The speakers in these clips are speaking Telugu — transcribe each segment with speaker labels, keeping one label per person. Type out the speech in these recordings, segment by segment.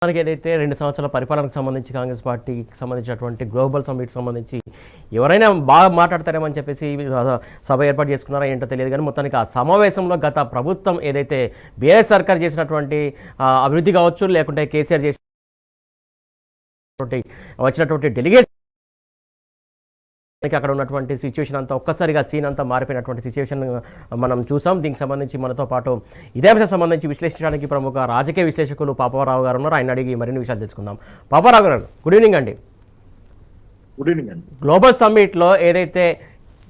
Speaker 1: మనకి ఏదైతే 2 సంవత్సరాల పరిపాలనకు సంబంధించి కాంగ్రెస్ పార్టీకి సంబంధించినటువంటి గ్లోబల్ సమ్మిట్ సంబంధించి ఎవరైనా బాగా మాట్లాడతారేమని చెప్పేసి సభ ఏర్పాటు చేసుకున్నారా ఏంటో తెలియదు, కానీ మొత్తానికి ఆ సమావేశంలో గత ప్రభుత్వం ఏదైతే బీఆర్ఎస్ సర్కార్ చేసినటువంటి అభివృద్ధి కావచ్చు, లేకుంటే కేసీఆర్ చేసినటువంటి వచ్చినటువంటి డెలిగేట్ అక్కడ ఉన్నటువంటి సిచ్యువేషన్ అంతా ఒక్కసారిగా సీన్ అంతా మారిపోయినటువంటి సిచ్యువేషన్ మనం చూసాం. దీనికి సంబంధించి మనతో పాటు ఇదే అంశం సంబంధించి విశ్లేషించడానికి ప్రముఖ రాజకీయ విశ్లేషకులు పాపారావు గారు ఉన్నారు. ఆయన అడిగి మరిన్ని విషయాలు తెలుసుకుందాం. పాపారావు గారు, గుడ్ ఈవినింగ్ అండి.
Speaker 2: గుడ్ ఈవినింగ్ అండి.
Speaker 1: గ్లోబల్ సమ్మిట్లో ఏదైతే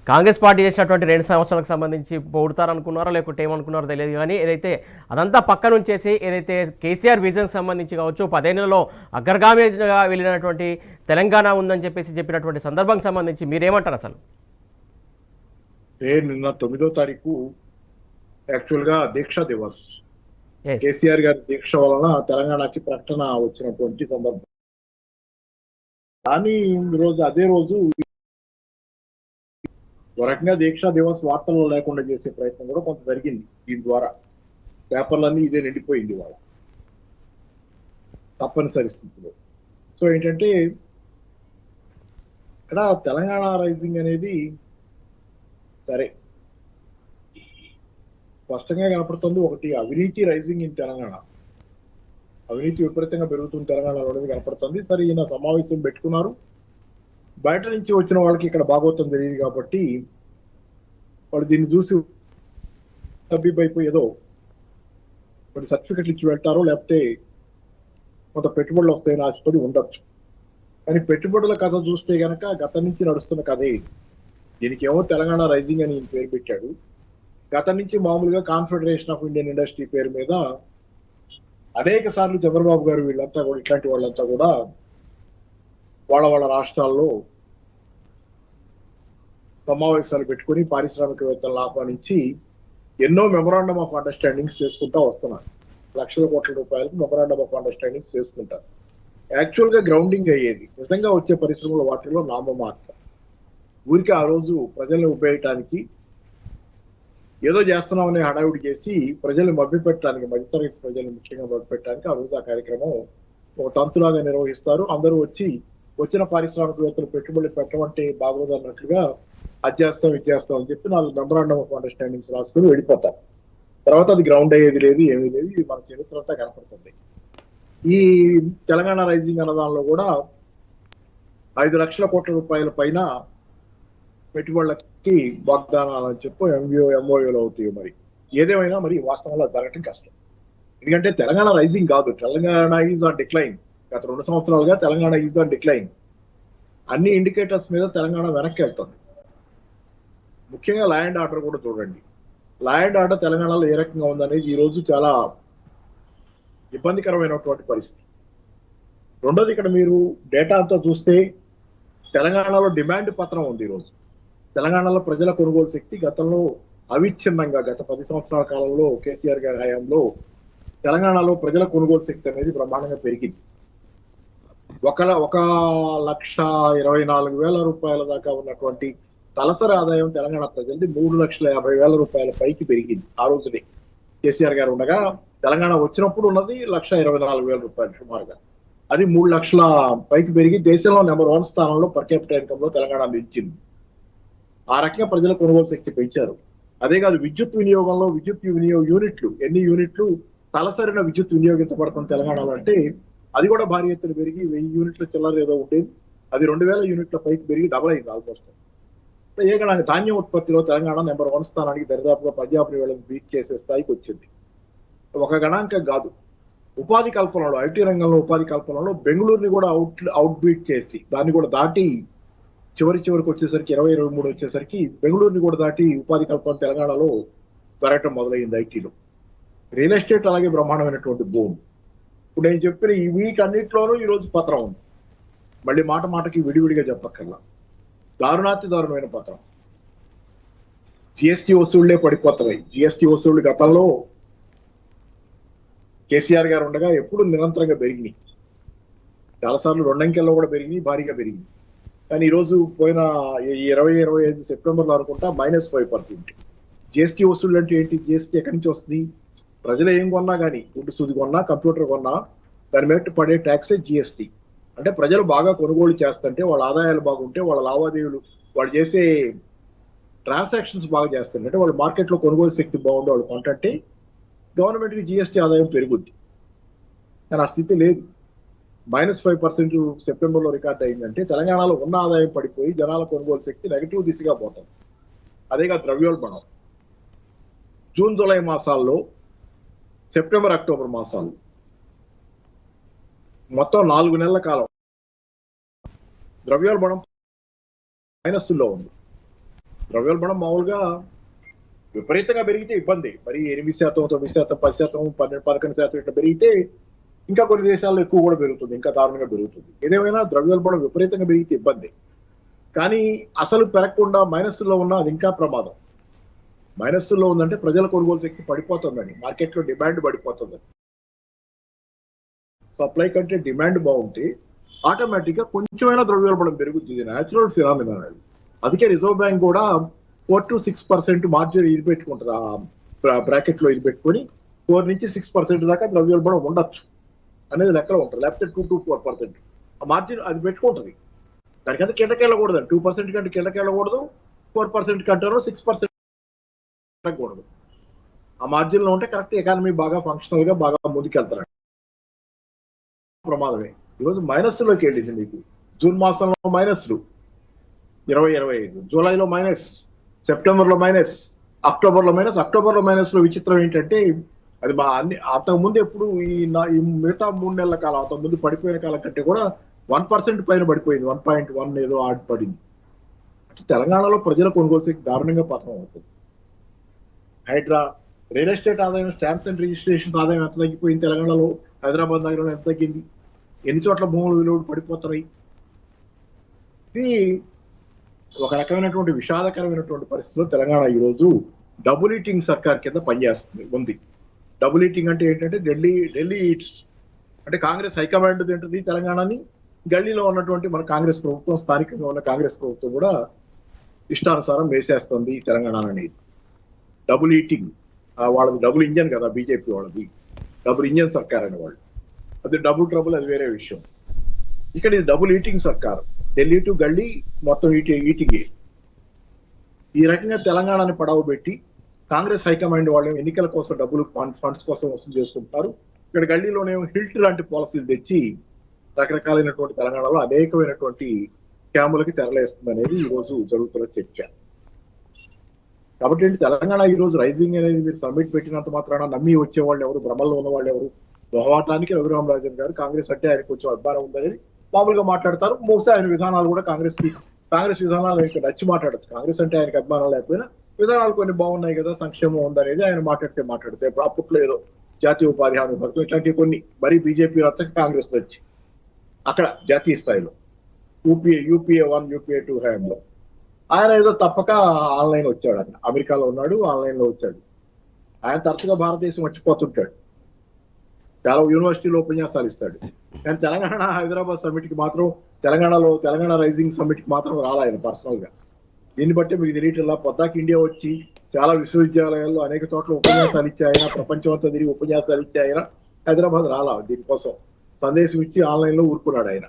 Speaker 1: కాంగ్రెస్ పార్టీ చేసినటువంటి 2 సంవత్సరాలకు సంబంధించి పొగుడతారనుకున్నారో లేకుంటే ఏమనుకున్నారో తెలియదు, కానీ ఏదైతే అదంతా పక్కన ఉంచేసి ఏదైతే కేసీఆర్ విజన్ సంబంధించి కావచ్చు 10 నెలలో అగ్రగామిగా వెళ్ళినటువంటి తెలంగాణ ఉందని చెప్పినటువంటి సందర్భానికి సంబంధించి మీరేమంటారు అసలు?
Speaker 2: నిన్న 9వ తారీఖు యాక్చువల్గా దీక్షా దివస్, కేసీఆర్ గారి దీక్ష వలన తెలంగాణకి ప్రకటన వచ్చినటువంటి సందర్భం. కానీ అదే రోజు ఒక రకంగా దీక్షా దివస్ వార్తల్లో లేకుండా చేసే ప్రయత్నం కూడా కొంత జరిగింది. దీని ద్వారా పేపర్లన్నీ ఇదే నిండిపోయింది వాళ్ళ తప్పనిసరి స్థితిలో. సో ఏంటంటే ఇక్కడ తెలంగాణ రైజింగ్ అనేది సరే స్పష్టంగా కనపడుతుంది. ఒకటి అవినీతి రైజింగ్ ఇన్ తెలంగాణ, అవినీతి విపరీతంగా పెరుగుతుంది తెలంగాణలో అనేది కనపడుతుంది. సరే ఈయన సమావేశం పెట్టుకున్నారు, బయట నుంచి వచ్చిన వాళ్ళకి ఇక్కడ భాగవతం తెలియదు కాబట్టి వాళ్ళు దీన్ని చూసి తబ్బిబ్బైపోయి ఏదో కొన్ని సర్టిఫికెట్లు ఇచ్చి వెళ్తారో, లేకపోతే కొంత పెట్టుబడులు వస్తాయని ఆశపడి ఉండొచ్చు. కానీ పెట్టుబడుల కథ చూస్తే గనక గత నుంచి నడుస్తున్న కథే. దీనికి ఏమో తెలంగాణ రైజింగ్ అని పేరు పెట్టాడు. గత నుంచి మామూలుగా కాన్ఫెడరేషన్ ఆఫ్ ఇండియన్ ఇండస్ట్రీ పేరు మీద అనేక సార్లు చంద్రబాబు గారు వీళ్ళంతా కూడా ఇట్లాంటి వాళ్ళంతా కూడా వాళ్ళ రాష్ట్రాల్లో సమావేశాలు పెట్టుకుని పారిశ్రామికవేత్తలను ఆహ్వానించి ఎన్నో మెమొరాండమ్ ఆఫ్ అండర్స్టాండింగ్స్ చేసుకుంటా వస్తున్నారు. లక్షల కోట్ల రూపాయలకు మెమొరాండమ్ ఆఫ్ అండర్స్టాండింగ్స్ చేసుకుంటారు. యాక్చువల్ గా గ్రౌండింగ్ అయ్యేది నిజంగా వచ్చే పరిశ్రమల వాటిలో నామమాత్రం. ఊరికి ఆ రోజు ప్రజల్ని ఉబ్బేయటానికి ఏదో చేస్తున్నామని హడావిడి చేసి ప్రజల్ని మభ్యపెట్టడానికి, మధ్యతరగతి ప్రజల్ని ముఖ్యంగా మభ్యపెట్టడానికి ఆ రోజు ఆ కార్యక్రమం ఒక తంతులాగా నిర్వహిస్తారు. అందరూ వచ్చిన పారిశ్రామికవేత్తలు పెట్టుబడులు పెట్టమంటే బాగోదు అన్నట్లుగా అది చేస్తాం ఇది చేస్తాం అని చెప్పి 4 మెమొరాండమ్ ఆఫ్ అండర్స్టాండింగ్స్ రాసుకుని వెళ్ళిపోతాం. తర్వాత అది గ్రౌండ్ అయ్యేది లేదు, ఏమీ లేదు. ఇది మన చరిత్ర అంతా కనపడుతుంది. ఈ తెలంగాణ రైజింగ్ అన్న దానిలో కూడా 5 లక్షల కోట్ల రూపాయల పైన పెట్టుబడులకి వాగ్దానాలని చెప్పి ఎంఓయూలు అవుతాయి. మరి ఏదేమైనా మరి వాస్తవంలో జరగటం కష్టం. ఎందుకంటే తెలంగాణ రైజింగ్ కాదు, తెలంగాణ ఈజ్ ఆన్ డిక్లైన్. గత 2 సంవత్సరాలుగా తెలంగాణ ఈజ్ ఆన్ డిక్లైన్. అన్ని ఇండికేటర్స్ మీద తెలంగాణ వెనక్కి వెళ్తుంది. ముఖ్యంగా లా అండ్ ఆర్డర్ కూడా చూడండి. లా అండ్ ఆర్డర్ తెలంగాణలో ఏ రకంగా ఉందనేది ఈ రోజు చాలా ఇబ్బందికరమైనటువంటి పరిస్థితి. రెండోది, ఇక్కడ మీరు డేటా అంతా చూస్తే తెలంగాణలో డిమాండ్ పత్రం ఉంది. ఈరోజు తెలంగాణలో ప్రజల కొనుగోలు శక్తి గతంలో అవిచ్ఛిన్నంగా గత 10 సంవత్సరాల కాలంలో కేసీఆర్ గారి హయాంలో తెలంగాణలో ప్రజల కొనుగోలు శక్తి అనేది బ్రహ్మాండంగా పెరిగింది. 1,24,000 రూపాయల దాకా ఉన్నటువంటి తలసరి ఆదాయం తెలంగాణ ప్రజలది 3,50,000 రూపాయల పైకి పెరిగింది. ఆ రోజునే కేసీఆర్ గారు ఉండగా తెలంగాణ వచ్చినప్పుడు ఉన్నది 1,24,000 రూపాయలు సుమారుగా. అది 3 లక్షల పైకి పెరిగి దేశంలో నెంబర్ 1 స్థానంలో పర్ క్యాపిటల్ ఇన్కమ్ లో తెలంగాణ నిలిచింది. ఆ రకంగా ప్రజల కొనుగోలు శక్తి పెంచారు. అదే కాదు, విద్యుత్ వినియోగంలో విద్యుత్ వినియోగ యూనిట్లు, ఎన్ని యూనిట్లు తలసరిన విద్యుత్ వినియోగించబడుతుంది తెలంగాణలో అంటే అది కూడా భారీ ఎత్తున పెరిగి 1000 యూనిట్ల చిల్లర ఏదో ఉండేది, అది 2,000 యూనిట్ల పైకి పెరిగి డబల్ అయింది ఆల్మోస్ట్. ఏకడానికి ధాన్యం ఉత్పత్తిలో తెలంగాణ నెంబర్ 1 స్థానానికి దరిదాపుగా పంజాబ్ వేళను బీట్ చేసే స్థాయికి వచ్చింది. ఒక గణాంకం కాదు, ఉపాధి కల్పనలో, ఐటీ రంగంలో ఉపాధి కల్పనలో బెంగళూరుని కూడా అవుట్ బీట్ చేసి దాన్ని కూడా దాటి చివరికి వచ్చేసరికి 2023 వచ్చేసరికి బెంగళూరుని కూడా దాటి ఉపాధి కల్పన తెలంగాణలో జరగటం మొదలైంది. ఐటీలో, రియల్ ఎస్టేట్ అలాగే బ్రహ్మాండమైనటువంటి భూమి. ఇప్పుడు నేను చెప్పిన ఈ వీటన్నిటిలోనూ ఈరోజు పత్రం ఉంది. మళ్ళీ మాటకి విడివిడిగా చెప్పక్కర్లా, దారుణమైన పత్రం. జిఎస్టీ వసూళ్లే పడిపోతున్నాయి. జిఎస్టీ వసూళ్లు గతంలో కేసీఆర్ గారు ఉండగా ఎప్పుడు నిరంతరంగా పెరిగినాయి. చాలాసార్లు 2 అంకెల్లో కూడా పెరిగినాయి, భారీగా పెరిగింది. కానీ ఈరోజు పోయిన 2025 సెప్టెంబర్లో అనుకుంటా -5%. జిఎస్టీ వసూళ్లు అంటే ఏంటి? జిఎస్టీ ఎక్కడి నుంచి వస్తుంది? ప్రజలు ఏం కొన్నా కానీ, ఫుడ్ సూది కొన్నా, కంప్యూటర్ కొన్నా, దాని మీద పడే ట్యాక్సే జిఎస్టీ. అంటే ప్రజలు బాగా కొనుగోలు చేస్తుంటే, వాళ్ళ ఆదాయాలు బాగుంటే, వాళ్ళ లావాదేవీలు, వాళ్ళు చేసే ట్రాన్సాక్షన్స్ బాగా చేస్తుంటే, అంటే వాళ్ళ మార్కెట్లో కొనుగోలు శక్తి బాగుండే వాళ్ళు కొంటే గవర్నమెంట్కి జిఎస్టీ ఆదాయం పెరుగుద్ది. కానీ ఆ స్థితి లేదు. -5% సెప్టెంబర్లో రికార్డ్ అయిందంటే తెలంగాణలో ఉన్న ఆదాయం పడిపోయి జనాల కొనుగోలు శక్తి నెగిటివ్ దిశగా పోతుంది. అదేగా ద్రవ్యోల్బణం. జూన్ జూలై మాసాల్లో, సెప్టెంబర్ అక్టోబర్ మాసాలు, మొత్తం 4 నెలల కాలం ద్రవ్యోల్బణం మైనస్లో ఉంది. ద్రవ్యోల్బణం మామూలుగా విపరీతంగా పెరిగితే ఇబ్బంది. మరి 8%, 9%, 10%, 11% ఇట్లా పెరిగితే ఇంకా కొన్ని దేశాల్లో ఎక్కువ కూడా పెరుగుతుంది, ఇంకా దారుణంగా పెరుగుతుంది. ఏదేమైనా ద్రవ్యోల్బణం విపరీతంగా పెరిగితే ఇబ్బంది. కానీ అసలు పెరగకుండా మైనస్లో ఉన్న అది ఇంకా ప్రమాదం. మైనస్లో ఉందంటే ప్రజల కొనుగోలు శక్తి పడిపోతుందని, మార్కెట్లో డిమాండ్ పడిపోతుందని. సప్లై కంటే డిమాండ్ బాగుంటే ఆటోమేటిక్ గా కొంచెమైనా ద్రవ్యోల్బణం పెరుగుతుంది. ఇది న్యాచురల్ ఫినామినా. అందుకే రిజర్వ్ బ్యాంక్ కూడా 4 to 6% మార్జిన్ ఇది పెట్టుకుంటారు, ఆ బ్రాకెట్ లో ఇది పెట్టుకొని 4 నుంచి 6% దాకా ద్రవ్యోల్బణం ఉండొచ్చు అనేది లెక్కలో ఉంటుంది. లేకపోతే 2 to 4% ఆ మార్జిన్ అది పెట్టుకుంటుంది. దానికంటే కిందకెళ్ళకూడదు, 2% కంటే కిందకెళ్ళకూడదు, 4% కంటారో 6% కూడదు. ఆ మార్జిన్ లో ఉంటే కరెక్ట్ ఎకానమీ బాగా ఫంక్షనల్ గా బాగా ముందుకెళ్తారు. ప్రమాదమే. ఈరోజు మైనస్లోకి వెళ్ళింది. మీకు జూన్ మాసంలో -20, 25, జూలైలో మైనస్, సెప్టెంబర్లో మైనస్, అక్టోబర్లో మైనస్. అక్టోబర్లో మైనస్లో విచిత్రం ఏంటంటే అది మా అన్ని అంతకుముందు ఎప్పుడు ఈ మిగతా 3 నెలల కాలం, అంతకుముందు పడిపోయిన కాలం కంటే కూడా 1% పైన పడిపోయింది. 1.1 ఏదో ఆడి పడింది. అంటే తెలంగాణలో ప్రజల కొనుగోలు శక్తి దారుణంగా పతనం అవుతుంది. హైడ్రా, రియల్ ఎస్టేట్ ఆదాయం, స్టాంప్స్ అండ్ రిజిస్ట్రేషన్ ఆదాయం ఎంత తగ్గిపోయింది తెలంగాణలో, హైదరాబాద్ నగరంలో ఎంత తగ్గింది, ఎన్ని చోట్ల భూములు విలువలు పడిపోతున్నాయి. ఇది ఒక రకమైనటువంటి విషాదకరమైనటువంటి పరిస్థితిలో తెలంగాణ ఈరోజు డబుల్ ఈటింగ్ సర్కార్ కింద పనిచేస్తుంది ఉంది. డబుల్ ఈటింగ్ అంటే ఏంటంటే ఢిల్లీ ఈట్స్ అంటే కాంగ్రెస్ హైకమాండ్ తింటుంది తెలంగాణని, గల్లీలో ఉన్నటువంటి మన కాంగ్రెస్ ప్రభుత్వం, స్థానికంగా ఉన్న కాంగ్రెస్ ప్రభుత్వం కూడా ఇష్టానుసారం వేసేస్తుంది తెలంగాణ అనేది. డబుల్ ఈటింగ్ వాళ్ళది డబుల్ ఇంజన్ కదా బీజేపీ వాళ్ళది, డబుల్ ఇంజన్ సర్కార్ అనే వాళ్ళు. అది డబుల్ ట్రబుల్, అది వేరే విషయం. ఇక్కడ ఇది డబుల్ ఈటింగ్ సర్కార్. ఢిల్లీ టు గల్లీ మొత్తం ఈటింగే. ఈ రకంగా తెలంగాణని పడవ పెట్టి కాంగ్రెస్ హైకమాండ్ వాళ్ళు ఎన్నికల కోసం డబ్బులు ఫండ్స్ కోసం వసూలు చేసుకుంటారు. ఇక్కడ గల్లీలోనే హిల్ట్ లాంటి పాలసీలు తెచ్చి రకరకాలైనటువంటి తెలంగాణలో అనేకమైనటువంటి స్కాములకి తెరలేస్తుంది అనేది ఈ రోజు జరుగుతున్న చర్చ. కాబట్టి తెలంగాణ ఈ రోజు రైజింగ్ అనేది మీరు సబ్మిట్ పెట్టినంత మాత్రాన నమ్మి వచ్చే వాళ్ళు ఎవరు, భ్రమల్లో ఉన్న వాళ్ళు ఎవరు? మొహమాటానికి రఘురామరాజన్ గారు కాంగ్రెస్ అంటే ఆయనకు కొంచెం అభిమానం ఉందనేది మామూలుగా మాట్లాడతారు. బహుశా ఆయన విధానాలు కూడా కాంగ్రెస్ విధానాలు ఆయనకు నచ్చి మాట్లాడచ్చు. కాంగ్రెస్ అంటే ఆయనకు అభిమానం లేకపోయినా విధానాలు కొన్ని బాగున్నాయి కదా, సంక్షేమం ఉందనేది ఆయన మాట్లాడితే ఇప్పుడు అప్పట్లో ఏదో జాతీయ ఉపాధి హామీ పథకం ఇట్లాంటివి కొన్ని మరీ బీజేపీ రచ్చక కాంగ్రెస్ వచ్చి అక్కడ జాతీయ స్థాయిలో యూపీఏ 1, యూపీఏ 2 హయాంలో ఆయన ఏదో తప్పక ఆన్లైన్ వచ్చాడు. ఆయన అమెరికాలో ఉన్నాడు, ఆన్లైన్ లో వచ్చాడు. ఆయన తరచుగా భారతదేశం వచ్చిపోతుంటాడు, చాలా యూనివర్సిటీలో ఉపన్యాసాలు ఇస్తాడు. కానీ తెలంగాణ హైదరాబాద్ సమ్మిట్ కి మాత్రం, తెలంగాణ రైజింగ్ సమ్మిట్ కి మాత్రం రాలా ఆయన పర్సనల్ గా. దీన్ని బట్టి మీకు తెలియట్లా, పొద్దాకి ఇండియా వచ్చి చాలా విశ్వవిద్యాలయాల్లో అనేక చోట్ల ఉపన్యాసాలు ఇచ్చాయన, ప్రపంచం అంతా తిరిగి ఉపన్యాసాలు ఇచ్చాయన, హైదరాబాద్ రాలా. దీనికోసం సందేశం ఇచ్చి ఆన్లైన్ లో ఊరుకున్నాడు ఆయన.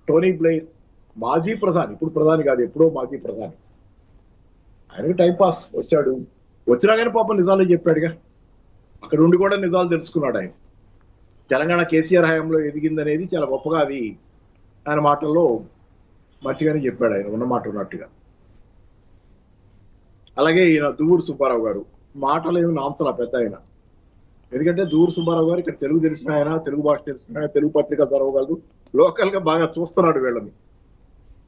Speaker 2: టోనీ బ్లెయిర్ మాజీ ప్రధాని, ఇప్పుడు ప్రధాని కాదు, ఎప్పుడో మాజీ ప్రధాని, ఆయనకు టైం పాస్ వచ్చాడు. వచ్చినా కానీ పాపం నిజాలే చెప్పాడుగా. అక్కడ ఉండి కూడా నిజాలు తెలుసుకున్నాడు ఆయన. తెలంగాణ కేసీఆర్ హయాంలో ఎదిగిందనేది చాలా గొప్పగా అది ఆయన మాటల్లో మంచిగానే చెప్పాడు, ఆయన ఉన్నమాట ఉన్నట్టుగా. అలాగే ఈయన దువ్వూరు సుబ్బారావు గారు మాటలు ఏమి నాంసలా పెద్ద ఆయన. ఎందుకంటే దువ్వూరు సుబ్బారావు గారు ఇక్కడ తెలుగు తెలిసిన ఆయన, తెలుగు భాష తెలిసిన ఆయన, తెలుగు పత్రిక చదవగలదు, లోకల్ గా బాగా చూస్తున్నాడు వీళ్ళని.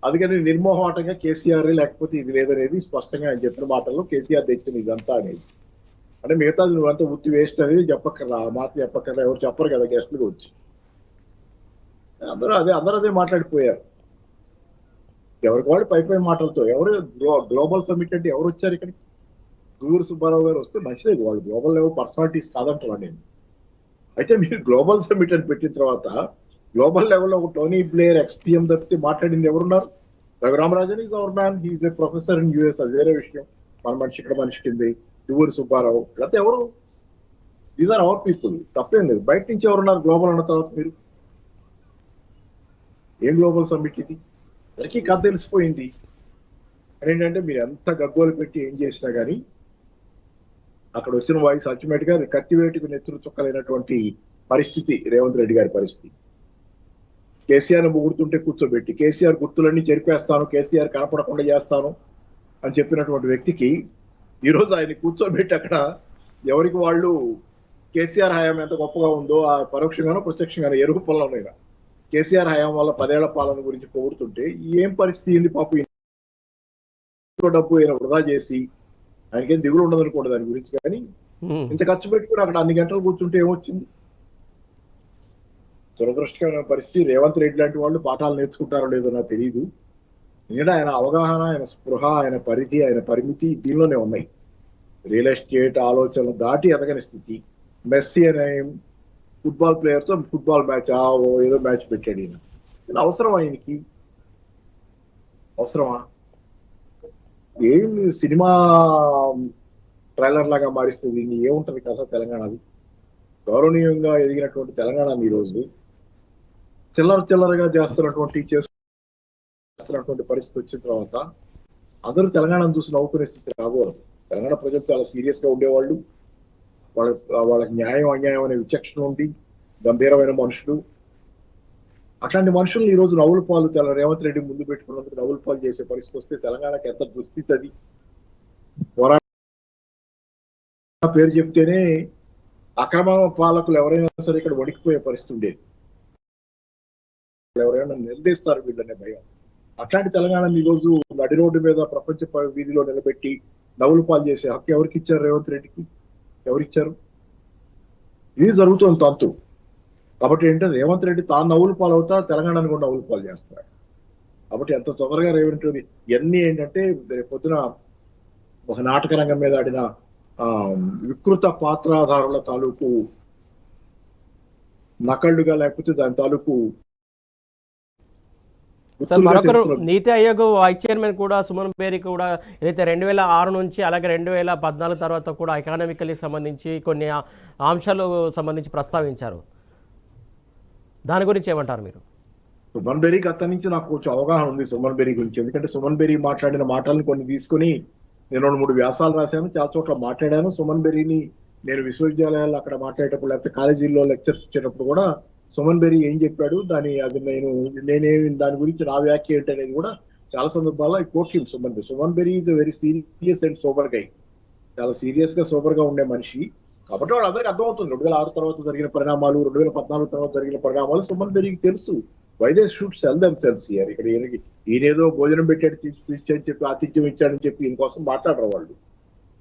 Speaker 2: అందుకని నిర్మోహమాటంగా కేసీఆర్ లేకపోతే ఇది లేదనేది స్పష్టంగా ఆయన చెప్పిన మాటల్లో కేసీఆర్ తెచ్చింది ఇదంతా అనేది. అంటే మిగతాది నువ్వంతా ఉత్తి వేస్ట్ అనేది చెప్పక్కర్లా, ఆ మాట చెప్పక్కర్లా, ఎవరు చెప్పరు కదా గెస్టులు వచ్చి. అందరూ అదే మాట్లాడిపోయారు, ఎవరికి వాడు పై మాటలతో. ఎవరు గ్లోబల్ సమ్మిట్ అంటే ఎవరు వచ్చారు ఇక్కడికి? దువ్వూరు సుబ్బారావు గారు వస్తే మంచిదే, వాళ్ళు గ్లోబల్ లెవెల్ పర్సనాలిటీస్ కాదంటున్నాను నేను. అయితే మీరు గ్లోబల్ సమ్మిట్ అని పెట్టిన తర్వాత గ్లోబల్ లెవెల్లో ఒక టోనీ బ్లేయర్ ఎక్స్పీఎం తప్పితే మాట్లాడింది ఎవరున్నారు? Raghuram Rajan is our man, he's a professor in US, అది వేరే విషయం. మన మనిషి ఇక్కడ మనిషి కింది. దువ్వూరు సుబ్బారావు లేకపోతే ఎవరు? దీస్ ఆర్ అవర్ పీపుల్, తప్పేం లేదు. బయట నుంచి ఎవరున్నారు గ్లోబల్ అన్న తర్వాత మీరు ఏం గ్లోబల్ సమ్మిట్ ఇది? అందరికీ కథ తెలిసిపోయింది. ఏంటంటే మీరు ఎంత గగ్గోలు పెట్టి ఏం చేసినా కానీ అక్కడ వచ్చిన వాయిస్ అల్టిమేట్ గా కత్తివేటుకు నెత్తురు చుక్కలైనటువంటి పరిస్థితి రేవంత్ రెడ్డి గారి పరిస్థితి. కేసీఆర్ గుర్తుంటే కూర్చోబెట్టి కేసీఆర్ గుర్తులన్నీ చెరిపేస్తాను, కేసీఆర్ కనపడకుండా చేస్తాను అని చెప్పినటువంటి వ్యక్తికి ఈరోజు ఆయన కూర్చోబెట్టి అక్కడ ఎవరికి వాళ్ళు కేసీఆర్ హయాం ఎంత గొప్పగా ఉందో ఆ పరోక్షంగానో ప్రత్యక్షంగానో ఏ రూపంలోనైనా కేసీఆర్ హయాం వల్ల 10 ఏళ్ల పాలన గురించి పొగుడుతుంటే ఏం పరిస్థితి ఉంది పాపం. డబ్బు ఆయన వృధా చేసి ఆయనకేం దిగులు ఉండదు అనుకోండి దాని గురించి, కానీ ఇంత ఖర్చు పెట్టుకుని అక్కడ అన్ని గంటలు కూర్చుంటే ఏమొచ్చింది? దురదృష్టకరమైన పరిస్థితి. రేవంత్ రెడ్డి లాంటి వాళ్ళు పాఠాలు నేర్చుకుంటారో లేదో నాకు తెలియదు. ఎందుకంటే ఆయన అవగాహన, ఆయన స్పృహ, ఆయన పరిధి, ఆయన పరిమితి దీనిలోనే ఉన్నాయి. రియల్ ఎస్టేట్ ఆలోచనలు దాటి ఎదగని స్థితి. మెస్సీ అనే ఫుట్బాల్ ప్లేయర్తో ఫుట్బాల్ మ్యాచ్ ఏదో మ్యాచ్ పెట్టాడు ఈయన. అవసరమా ఆయనకి? అవసరమా? ఏం సినిమా ట్రైలర్ లాగా మారిస్తుంది. ఏముంటది కదా తెలంగాణది? గౌరవనీయంగా ఎదిగినటువంటి తెలంగాణ ఈ రోజు చిల్లరగా చేస్తున్నటువంటి పరిస్థితి వచ్చిన తర్వాత అందరూ తెలంగాణను చూసి నవ్వుకునే స్థితి రాకూడదు. తెలంగాణ ప్రజలు చాలా సీరియస్ గా ఉండేవాళ్ళు. వాళ్ళకి న్యాయం అన్యాయం అనే విచక్షణ ఉంది, గంభీరమైన మనుషులు. అట్లాంటి మనుషుల్ని ఈ రోజు నవ్వుల పాలు రేవంత్ రెడ్డి ముందు పెట్టుకున్నందుకు నవ్వుల పాలు చేసే పరిస్థితి వస్తే తెలంగాణకి ఎంత దుస్థితి అది. పేరు చెప్తేనే అక్రమ పాలకులు ఎవరైనా సరే ఇక్కడ వణికిపోయే పరిస్థితి ఉండేది. ఎవరైనా నిలదీస్తారు వీళ్ళనే భయం. అట్లాంటి తెలంగాణని ఈ రోజు నడి రోడ్డు మీద ప్రపంచ వీధిలో నిలబెట్టి నవ్వుల పాలు చేసే హక్కు ఎవరికి ఇచ్చారు? రేవంత్ రెడ్డికి ఎవరిచ్చారు? ఇది జరుగుతుంది తంతు. కాబట్టి ఏంటంటే రేవంత్ రెడ్డి తాను నవ్వుల పాలు అవుతా, తెలంగాణను కూడా నవ్వుల పాలు చేస్తాడు. కాబట్టి ఎంత తొందరగా రేవంత్ రెడ్డి ఇవన్నీ ఏంటంటే పొద్దున ఒక నాటక రంగం మీద ఆడిన వికృత పాత్రాధారుల తాలూకు నకళ్ళుగా, లేకపోతే దాని తాలూకు
Speaker 1: మరొకరు నీతి ఆయోగ్ వైస్ చైర్మన్ కూడా సుమన్ బేరి కూడా ఏదైతే 2006 నుంచి అలాగే 2014 తర్వాత కూడా ఎకానమికల్కి సంబంధించి కొన్ని అంశాలు సంబంధించి ప్రస్తావించారు. దాని గురించి ఏమంటారు మీరు?
Speaker 2: సుమన్ బేరీకి అతని నుంచి నాకు కొంచెం అవగాహన ఉంది సుమన్ బేరీ గురించి. ఎందుకంటే సుమన్ బేరీ మాట్లాడిన మాటలను కొన్ని తీసుకుని నేను 2-3 వ్యాసాలు రాశాను, చాలా చోట్ల మాట్లాడాను. సుమన్ బేరీని నేను విశ్వవిద్యాలయాల్లో అక్కడ మాట్లాడేటప్పుడు, లేకపోతే కాలేజీల్లో లెక్చర్స్ ఇచ్చేటప్పుడు కూడా సుమన్ బేరీ ఏం చెప్పాడు, అది నేనే దాని గురించి నా వ్యాఖ్య ఏంటి అనేది కూడా చాలా సందర్భాల్లో court Suman Bery is very serious and sober guy. చాలా సీరియస్ గా సోబర్ గా ఉండే మనిషి. కాబట్టి వాళ్ళందరికీ అర్థమవుతుంది 2006 తర్వాత జరిగిన పరిణామాలు, 2014 తర్వాత జరిగిన పరిణామాలు సుమన్ బేరీకి తెలుసు. Why they should sell them sells here. ఇక్కడ ఈయనేదో భోజనం పెట్టాడు తీసి అని చెప్పి, ఆతిథ్యం ఇచ్చాడని చెప్పి ఈయన కోసం మాట్లాడరు వాళ్ళు.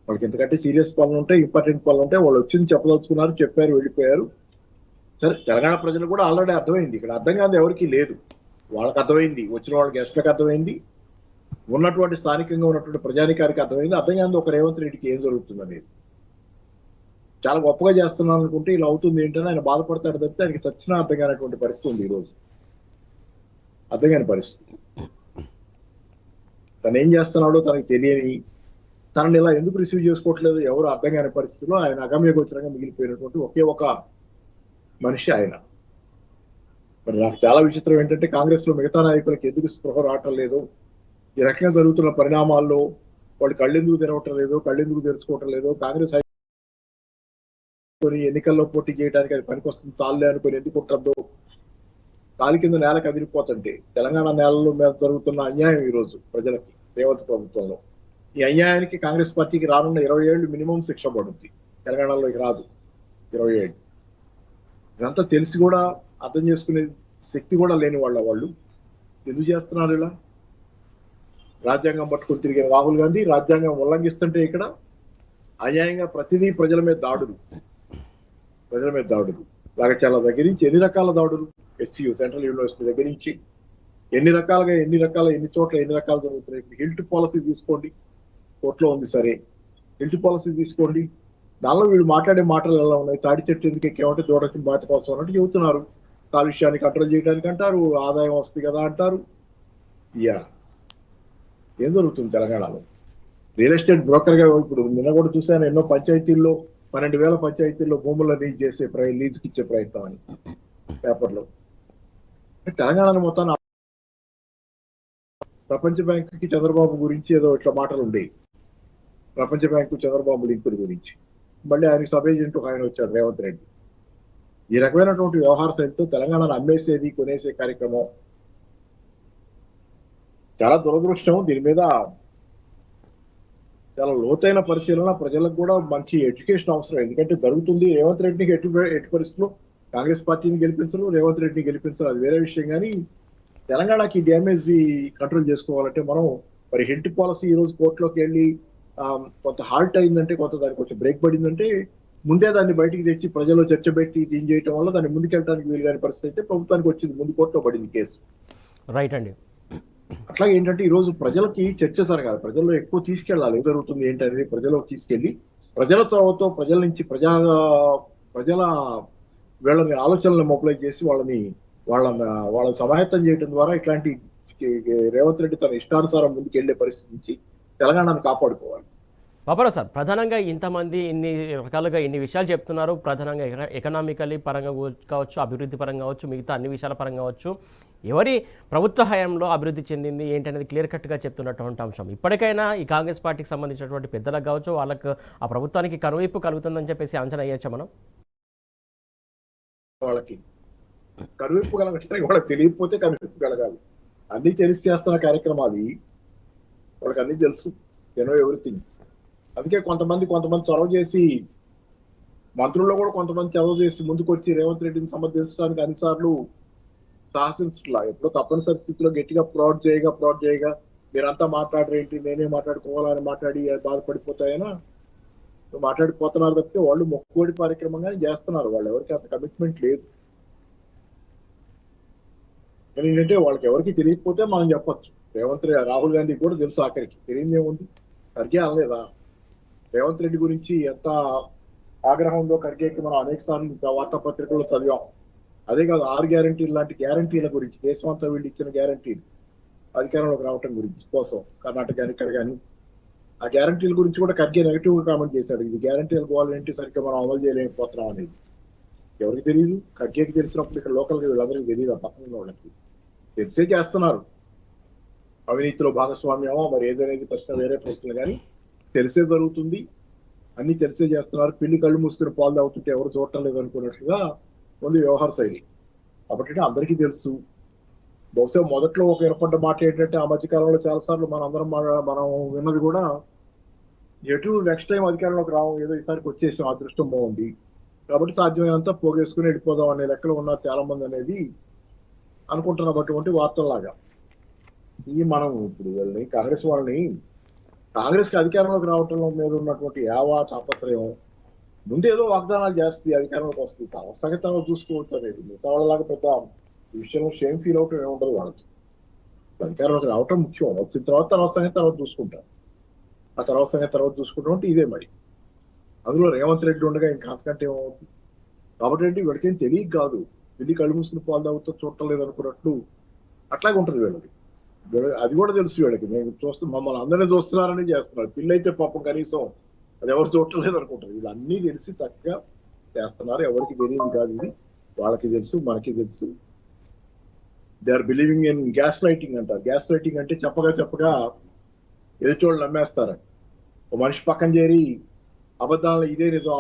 Speaker 2: వాళ్ళకి ఎందుకంటే సీరియస్ పనులు ఉంటాయి, ఇంపార్టెంట్ పనులు ఉంటాయి. వాళ్ళు వచ్చింది చెప్పదలుచుకున్నారు, చెప్పారు, వెళ్ళిపోయారు. సరే, తెలంగాణ ప్రజలు కూడా ఆల్రెడీ అర్థమైంది. ఇక్కడ అర్థం కాదు ఎవరికి లేదు. వాళ్ళకి అర్థమైంది, వచ్చిన వాళ్ళ గెస్ట్లకు అర్థమైంది, ఉన్నటువంటి స్థానికంగా ఉన్నటువంటి ప్రజానికారికి అర్థమైంది. అర్థం కాదు ఒక రేవంత్ రెడ్డికి ఏం జరుగుతుంది అనేది. చాలా గొప్పగా చేస్తున్నాను అనుకుంటే ఇలా అవుతుంది ఏంటని ఆయన బాధపడతాడు తప్పితే ఆయనకి చచ్చినా అర్థం కానటువంటి పరిస్థితి ఉంది ఈరోజు. అర్థం కాని పరిస్థితి. తను ఏం చేస్తున్నాడో తనకి తెలియని, తనని ఇలా ఎందుకు రిసీవ్ చేసుకోవట్లేదు ఎవరు అర్థం కాని పరిస్థితిలో ఆయన అగమ్యగోచరంగా మిగిలిపోయినటువంటి ఒకే ఒక మనిషి ఆయన. మరి నాకు చాలా విచిత్రం ఏంటంటే కాంగ్రెస్ లో మిగతా నాయకులకు ఎందుకు స్పృహ రావటం లేదు, ఈ రకంగా జరుగుతున్న పరిణామాల్లో వాళ్ళు కళ్ళెందుకు తెరవటం లేదు, కళ్ళెందుకు తెరుచుకోవటం లేదు, కాంగ్రెస్ ఎన్నికల్లో పోటీ చేయడానికి అది పనికొస్తుంది చాలే అనుకుని ఎందుకు ఉంటుందో కాలి కింద నేల కదిలిపోతుంటే తెలంగాణ నేలలో మీద జరుగుతున్న అన్యాయం ఈ రోజు ప్రజలకి రేవంత్ ప్రభుత్వంలో. ఈ అన్యాయానికి కాంగ్రెస్ పార్టీకి రానున్న 20 ఏళ్ళు మినిమం శిక్ష పడుతుంది. తెలంగాణలో రాదు 20 ఏళ్ళు. ఇదంతా తెలిసి కూడా అర్థం చేసుకునే శక్తి కూడా లేని వాళ్ళు ఎందుకు చేస్తున్నారు ఇలా? రాజ్యాంగం పట్టుకుని తిరిగిన రాహుల్ గాంధీ రాజ్యాంగం ఉల్లంఘిస్తుంటే ఇక్కడ అన్యాయంగా ప్రతిదీ ప్రజల మీద దాడులు లాగచాల దగ్గర నుంచి ఎన్ని రకాల దాడులు, హెచ్యు సెంట్రల్ యూనివర్సిటీ దగ్గర నుంచి ఎన్ని చోట్ల ఎన్ని రకాలు జరుగుతున్నాయి. హిల్ట్ పాలసీ తీసుకోండి, కోర్టులో ఉంది. సరే, హిల్ట్ పాలసీ తీసుకోండి, దానిలో వీళ్ళు మాట్లాడే మాటలు ఎలా ఉన్నాయి? తాడి చెట్టు ఎందుకు ఎక్కేమంటే దూడకి బాత కోసం అన్నట్టు చెబుతున్నారు. కాలుష్యాన్ని కంట్రోల్ చేయడానికి అంటారు, ఆదాయం వస్తుంది కదా అంటారు. ఏం జరుగుతుంది తెలంగాణలో? రియల్ ఎస్టేట్ బ్రోకర్ గా ఇప్పుడు నిన్న కూడా చూశాను, ఎన్నో పంచాయతీల్లో 12,000 పంచాయతీల్లో భూములు లీజుకి ఇచ్చే ప్రయత్నం అని పేపర్లో. తెలంగాణ మొత్తాన్ని ప్రపంచ బ్యాంకుకి చంద్రబాబు గురించి ఏదో ఇట్లా మాటలు ఉండేవి. ప్రపంచ బ్యాంకు చంద్రబాబు లింకుల గురించి. మళ్ళీ ఆయన సబ్ ఏజెంట్ ఆయన వచ్చాడు రేవంత్ రెడ్డి. ఈ రకమైనటువంటి వ్యవహార శైలితో తెలంగాణను అమ్మేసేది కొనేసే కార్యక్రమం చాలా దురదృష్టం. దీని మీద చాలా లోతైన పరిశీలన, ప్రజలకు కూడా మంచి ఎడ్యుకేషన్ అవసరం. ఎందుకంటే జరుగుతుంది. రేవంత్ రెడ్డికి ఎట్టి పరిస్థితుల్లో కాంగ్రెస్ పార్టీని గెలిపించరు, రేవంత్ రెడ్డిని గెలిపించరు, అది వేరే విషయం. కానీ తెలంగాణకి డ్యామేజ్ కంట్రోల్ చేసుకోవాలంటే మనం మరి హెల్త్ పాలసీ ఈ రోజు కోర్టులోకి వెళ్ళి కొంత హాల్ట్ అయిందంటే, కొంత దానికి కొంచెం బ్రేక్ పడిందంటే ముందే దాన్ని బయటికి తెచ్చి ప్రజల్లో చర్చ పెట్టి దీని చేయడం వల్ల దాన్ని ముందుకెళ్ళడానికి వీలు కాని పరిస్థితి అయితే ప్రభుత్వానికి వచ్చింది. ముందు కోర్టులో పడింది కేసు.
Speaker 1: రైట్ అండి.
Speaker 2: అట్లాగే ఏంటంటే ఈ రోజు ప్రజలకి చర్చ జరగాలి, ప్రజల్లో ఎక్కువ తీసుకెళ్ళాలి. ఏం జరుగుతుంది ఏంటనేది ప్రజలకు తీసుకెళ్లి ప్రజలతో ప్రజల నుంచి ప్రజల వీళ్ళని ఆలోచనలను మొబిలైజ్ చేసి వాళ్ళ సమాయత్తం చేయడం ద్వారా ఇట్లాంటి రేవంత్ రెడ్డి తన ఇష్టానుసారం ముందుకు వెళ్లే పరిస్థితి నుంచి తెలంగాణను కాపాడుకోవాలి.
Speaker 1: బాబురావు సార్, ప్రధానంగా ఇంతమంది ఇన్ని రకాలుగా ఇన్ని విషయాలు చెప్తున్నారు. ప్రధానంగా ఎకనామికలీ పరంగా కావచ్చు, అభివృద్ధి పరంగా కావచ్చు, మిగతా అన్ని విషయాల పరంగా కావచ్చు, ఎవరి ప్రభుత్వ హయాంలో అభివృద్ధి చెందింది ఏంటనేది క్లియర్ కట్గా చెప్తున్నటువంటి అంశం. ఇప్పటికైనా ఈ కాంగ్రెస్ పార్టీకి సంబంధించినటువంటి పెద్దలకు కావచ్చు, వాళ్ళకు ఆ ప్రభుత్వానికి కనువిప్పు కలుగుతుందని చెప్పేసి అంచనా వేయచ్చా మనం?
Speaker 2: వాళ్ళకి కనువిప్పు కలగ వాళ్ళకి తెలియకపోతే కనువిప్పు కలగాలి. అన్ని తెలిసి చేస్తున్న కార్యక్రమాలు వాళ్ళకి అన్ని తెలుసు. ఎవ్రీథింగ్. అందుకే కొంతమంది చొరవ చేసి, మంత్రుల్లో కూడా కొంతమంది చొరవ చేసి ముందుకొచ్చి రేవంత్ రెడ్డిని సమర్థించడానికి అన్నిసార్లు సాహసించట్లా. ఎప్పుడో తప్పనిసరి స్థితిలో గట్టిగా ఫ్రాడ్ చేయగా మీరంతా మాట్లాడరేంటి, నేనే మాట్లాడుకోవాలని మాట్లాడి బాధపడిపోతాయనా మాట్లాడిపోతున్నారు తప్పితే వాళ్ళు మొక్కుబడి కార్యక్రమంగానే చేస్తున్నారు. వాళ్ళు ఎవరికి అంత కమిట్మెంట్ లేదు. ఏంటంటే వాళ్ళకి ఎవరికి తెలియకపోతే మనం చెప్పచ్చు. రాహుల్ గాంధీ కూడా తెలుసు, ఆఖరికి తెలియదు ఏముంది. ఖర్గే అనలేదా రేవంత్ రెడ్డి గురించి ఎంత ఆగ్రహం ఉందో ఖర్గేకి మనం అనేక సార్లు వార్తాపత్రికల్లో చదివాం. అదే కాదు 6 గ్యారంటీలు లాంటి గ్యారంటీల గురించి, దేశమంతా వీళ్ళు ఇచ్చిన గ్యారంటీలు అధికారంలోకి రావటం గురించి కోసం కర్ణాటక కానీ ఇక్కడ కానీ ఆ గ్యారంటీల గురించి కూడా ఖర్గే నెగిటివ్ గా కామెంట్ చేశాడు. ఇది గ్యారంటీలు పోవాలంటే సరిగ్గా మనం అమలు చేయలేకపోతున్నాం అనేది. ఎవరికి తెలియదు? ఖర్గేకి తెలిసినప్పుడు ఇక్కడ లోకల్ గా వీళ్ళందరికీ తెలియదు. ఆ పక్కన వాళ్ళకి తెలిసే చేస్తున్నారు. అవినీతిలో భాగస్వామ్యమో మరి ఏదనేది వేరే ప్రశ్నలు, కానీ తెలిసే జరుగుతుంది. అన్ని తెలిసే చేస్తున్నారు. పిల్లి కళ్ళు మూసుకుని పాలు తాగుతుంటే ఎవరు చూడటం లేదు అనుకున్నట్లుగా ఉంది వ్యవహార శైలి. కాబట్టి అందరికీ తెలుసు. బహుశా మొదట్లో ఒక ఏర్పడ్డ మాట ఏంటంటే, ఆ మధ్య కాలంలో చాలా సార్లు మనం విన్నది కూడా, నెక్స్ట్ టైం అధికారంలోకి రావం, ఏదో ఈసారికి వచ్చేసాం, అదృష్టం బాగుంది కాబట్టి సాధ్యమైనంత పోగేసుకుని వెళ్ళిపోదాం అనే లెక్కలు ఉన్నారు చాలా మంది అనేది అనుకుంటున్నటువంటి వార్తల్లాగా. మనం ఇప్పుడు కాంగ్రెస్ వాళ్ళని కాంగ్రెస్కి అధికారంలోకి రావటంలో మీద ఉన్నటువంటి తాపత్రయం ముందేదో వాగ్దానాలు చేస్తుంది, అధికారంలోకి వస్తుంది, తన సంగతి చూసుకోవచ్చు అనేది. మిగతా వాళ్ళలాగా పెద్ద ఈ విషయంలో షేమ్ ఫీల్ అవటం ఏముండదు వాళ్ళకి. అధికారంలోకి రావటం ముఖ్యం. వచ్చిన తర్వాత సంగతి తర్వాత చూసుకుంటారు. ఆ తర్వాత సంగతి తర్వాత చూసుకుంటాం అంటే ఇదే మరి. అందులో రేవంత్ రెడ్డి ఉండగా ఇంకా అంతకంటే ఏమవుతుంది. కాబట్టి వీడికేం తెలియక కాదు, వెళ్ళి కళ్ళు మూసుకుని పాలు తాగుతూ చూడటం లేదు అనుకున్నట్లు అట్లాగే ఉంటుంది వీళ్ళకి. అది కూడా తెలుసు వీళ్ళకి. మేము మమ్మల్ని అందరినీ చూస్తున్నారని చేస్తున్నారు. పిల్లయితే పాపం కనీసం అది ఎవరు చూడటం లేదు అనుకుంటారు. వీళ్ళన్నీ తెలిసి చక్కగా చేస్తున్నారు. ఎవరికి తెలియదు కాదు ఇది, వాళ్ళకి తెలుసు, మనకి తెలుసు. They are believing in gas lighting అంటారు. గ్యాస్ లైటింగ్ అంటే చెప్పగా ఎదుటోళ్ళు నమ్మేస్తారు. ఒక మనిషి పక్కన చేరి అబద్ధాలను ఇదే నిజం,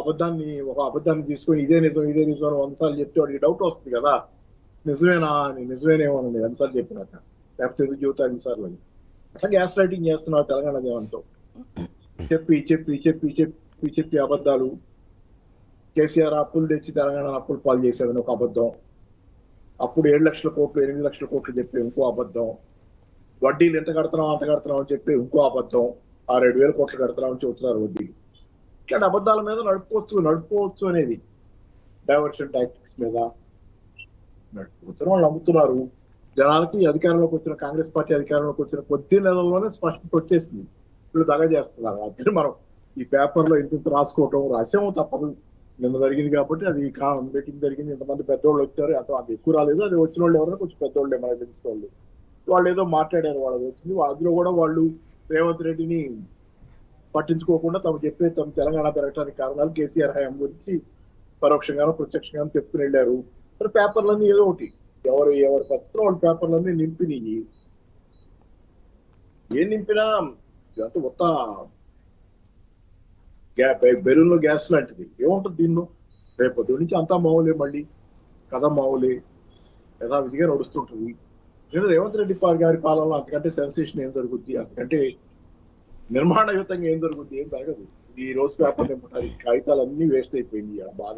Speaker 2: ఒక అబద్ధాన్ని తీసుకొని ఇదే నిజం అని 100 సార్లు చెప్తే వాడికి డౌట్ వస్తుంది కదా, నిజమేనేమో అని 2 సార్లు చెప్పినాక, లేకపోతే ఎందుకు జీవితాలు 2 సార్లు అని. అట్లా గ్యాస్ లైటింగ్ చేస్తున్నారు తెలంగాణ దేవంతో. చెప్పి అబద్ధాలు. కేసీఆర్ అప్పులు తెచ్చి తెలంగాణ అప్పులు పాలు చేశాడని ఒక అబద్ధం. అప్పుడు 7 లక్షల కోట్లు 8 లక్షల కోట్లు చెప్పి ఇంకో అబద్ధం. వడ్డీలు ఎంత కడుతున్నాం అంత కడుతున్నాం అని చెప్పి ఇంకో అబద్ధం. 7,000 కోట్లు కడుతున్నామని చెబుతున్నారు వడ్డీలు. ఇట్లాంటి అబద్ధాల మీద నడుపుకోవచ్చు అనేది డైవర్షన్ టాక్టిక్స్ మీద నడుపుకోవచ్చు వాళ్ళు నమ్ముతున్నారు. జనాలకి అధికారంలోకి వచ్చిన కాంగ్రెస్ పార్టీ అధికారంలోకి వచ్చిన కొద్ది నెలల్లోనే స్పష్టత వచ్చేసింది. వీళ్ళు దగా చేస్తున్నారు. అందుకే మనం ఈ పేపర్లో ఇంత రాసాము తప్పదు. నిన్న జరిగింది కాబట్టి అది మీటింగ్ జరిగింది, ఇంతమంది పెద్దోళ్ళు వచ్చారు, అంత ఎక్కువ రాలేదు. అది వచ్చిన వాళ్ళు ఎవరైనా కొంచెం పెద్దోళ్ళే మనకు తెలిసిన వాళ్ళు ఏదో మాట్లాడారు, వాళ్ళకి వచ్చింది. అందులో కూడా వాళ్ళు రేవంత్ రెడ్డిని పట్టించుకోకుండా తమ తెలంగాణ పెరగడానికి కారణాలు కేసీఆర్ హయాం గురించి పరోక్షంగానో ప్రత్యక్షంగానో చెప్పుకుని వెళ్ళారు. మరి పేపర్లన్నీ ఏదో ఒకటి ఎవరి పత్రం వాళ్ళ పేపర్లన్నీ నింపినాయి. ఏం నింపినా ఇదంతా మొత్త బెలూన్లో గ్యాస్ లాంటిది. ఏముంటుంది దీనిలో? రేపొద్దు నుంచి అంతా మామూలే, మళ్ళీ కథ మామూలే, యథావిధిగా నడుస్తుంటుంది. నేను రేవంత్ రెడ్డి గారి పాలనలో అంతకంటే సెన్సేషన్ ఏం జరుగుద్ది, అంతకంటే నిర్మాణయుతంగా ఏం జరుగుద్ది? ఏం జరగదు. ఈ రోజు పేపర్ నింపడానికి కాగితాలు అన్ని వేస్ట్ అయిపోయింది. ఆ బాధ,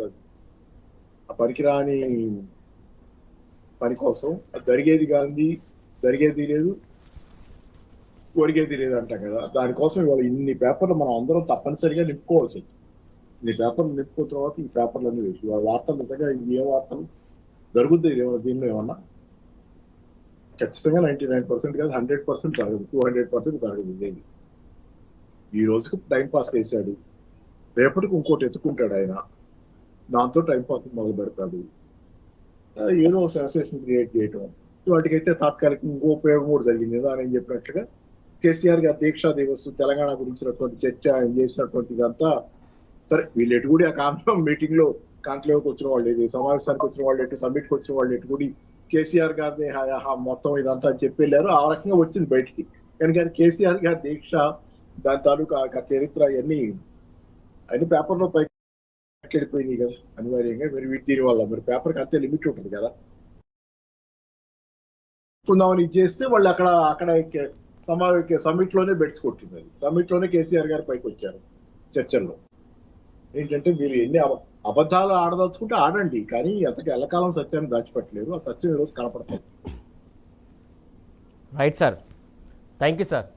Speaker 2: ఆ పనికిరాని పని కోసం అది జరిగేది లేదు, ఒరిగేది లేదు అంటాం కదా. దానికోసం ఇవాళ ఇన్ని పేపర్లు మనం అందరం తప్పనిసరిగా నింపుకోవాల్సి. ఇన్ని పేపర్లు నింపుకున్న తర్వాత ఈ పేపర్లన్నీ వేసి ఇవాళ వార్తలు నిజంగా ఏ వార్తలు జరుగుద్ది దీనిలో ఏమన్నా? ఖచ్చితంగా 99% కాదు, 100% జరగదు, 200% జరగదు. ఇదేమి ఈ రోజుకు టైంపాస్ చేశాడు, రేపటికి ఇంకోటి ఎత్తుకుంటాడు ఆయన, దాంతో టైంపాస్ మొదలు పెడతాడు. ఏదో సెన్సేషన్ క్రియేట్ చేయటం, వాటికైతే తాత్కాలికంగా ఇంకో ఉపయోగం కూడా జరిగింది. ఆయన చెప్పినట్లుగా కేసీఆర్ గారి దీక్షా దివస్ తెలంగాణ గురించినటువంటి చర్చ ఆయన చేసినటువంటి ఇదంతా సరే. వీళ్ళు ఎటు కూడా ఆ కాన్ఫ్లెక్స్ మీటింగ్ లో కాన్క్లేవ్కి వచ్చిన వాళ్ళు ఏది, సమావేశానికి వచ్చిన వాళ్ళు ఎటు, సమ్మిట్కి వచ్చిన వాళ్ళు ఎటు కూడా కేసీఆర్ గారిని మొత్తం ఇదంతా చెప్పి వెళ్ళారు. ఆ రకంగా వచ్చింది బయటికి. కానీ కేసీఆర్ గారి దీక్ష, దాని తాలూకా చరిత్ర అన్ని పేపర్లో పైకి వెళ్ళిపోయినాయి కదా అనివార్యంగా. మరి దీని వల్ల మరి పేపర్కి అంతే లిమిట్ ఉంటుంది కదా. కొందామని ఇది చేస్తే వాళ్ళు అక్కడ సమ్మిట్ లోనే బెట్స్ కొట్టింది. సమ్మిట్ లోనే కేసీఆర్ గారు పైకి వచ్చారు చర్చల్లో. ఏంటంటే మీరు ఎన్ని అబద్ధాలు ఆడదలుచుకుంటే ఆడండి, కానీ అంతకు ఎల్లకాలం సత్యాన్ని దాచిపెట్టలేరు. ఆ సత్యం ఈరోజు కనపడుతుంది.
Speaker 1: Right sir, thank you sir.